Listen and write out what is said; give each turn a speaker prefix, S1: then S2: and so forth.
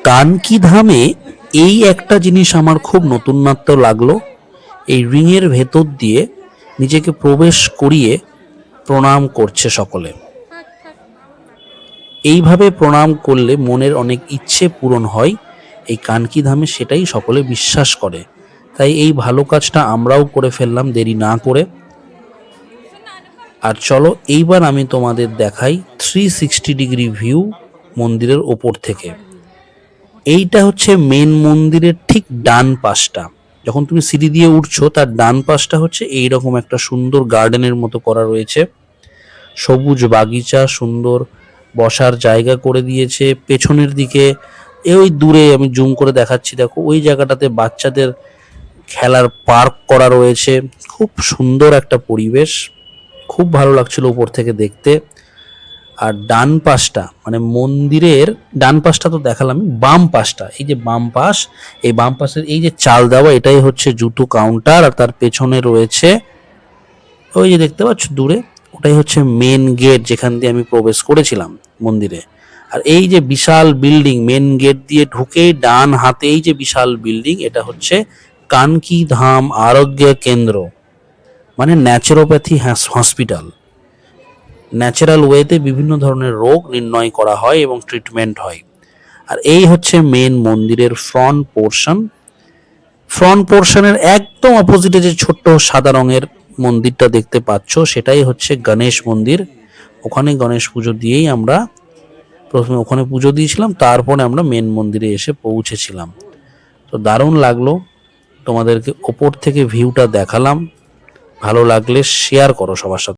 S1: কানকি ধামে এই একটা জিনিস আমার খুব নতুনত্ব লাগলো। এই রিংয়ের ভেতর দিয়ে নিজেকে প্রবেশ করিয়ে প্রণাম করছে সকলে। এইভাবে প্রণাম করলে মনের অনেক ইচ্ছে পূরণ হয়। এই কানকি ধামে সেটাই সকলে বিশ্বাস করে। তাই এই ভালো কাজটা আমরাও করে ফেললাম দেরি না করে। আর চলো এইবার আমি তোমাদের দেখাই 360 ডিগ্রি ভিউ মন্দিরের ওপর থেকে। এইটা হচ্ছে মেন মন্দিরের ঠিক ডান পাশটা। যখন তুমি সিঁড়ি দিয়ে উঠছো তার ডান পাশটা হচ্ছে এইরকম একটা সুন্দর গার্ডেনের মতো করা রয়েছে, সবুজ বাগিচা, সুন্দর বসার জায়গা করে দিয়েছে। পেছনের দিকে ওই দূরে আমি জুম করে দেখাচ্ছি, দেখো ওই জায়গাটাতে বাচ্চাদের খেলার পার্ক করা রয়েছে। খুব সুন্দর একটা পরিবেশ, খুব ভালো লাগছিল উপর থেকে দেখতে। আর ডান পাশটা মানে মন্দিরের ডান পাশটা তো দেখালাম, বাম পাশটা, এই যে বাম পাশ, এই বাম পাশের এই যে চাল দেওয়া, এটাই হচ্ছে জুতো কাউন্টার। আর তার পেছনে রয়েছে ওই যে দেখতে পাচ্ছ দূরে, ওটাই হচ্ছে মেন গেট যেখান দিয়ে আমি প্রবেশ করেছিলাম মন্দিরে। আর এই যে বিশাল বিল্ডিং, মেন গেট দিয়ে ঢুকেই ডান হাতে এই যে বিশাল বিল্ডিং, এটা হচ্ছে কানকি ধাম আরোগ্য কেন্দ্র, মানে ন্যাচুরোপ্যাথি হসপিটাল। ন্যাচারাল ওয়েতে বিভিন্ন ধরনের রোগ নির্ণয় করা হয় এবং ট্রিটমেন্ট হয়। আর এই হচ্ছে মেন মন্দিরের ফ্রন্ট পোর্শন। ফ্রন্ট পোর্শনের একদম অপোজিটে যে ছোট্ট সাদা রঙের মন্দিরটা দেখতে পাচ্ছ, সেটাই হচ্ছে গণেশ মন্দির। ওখানে গণেশ পুজো দিয়েই আমরা প্রথমে ওখানে পুজো দিয়েছিলাম, তারপরে আমরা মেন মন্দিরে এসে পৌঁছেছিলাম। তো দারুণ লাগলো, তোমাদেরকে ওপর থেকে ভিউটা দেখালাম। ভালো লাগলে শেয়ার করো সবার সাথে।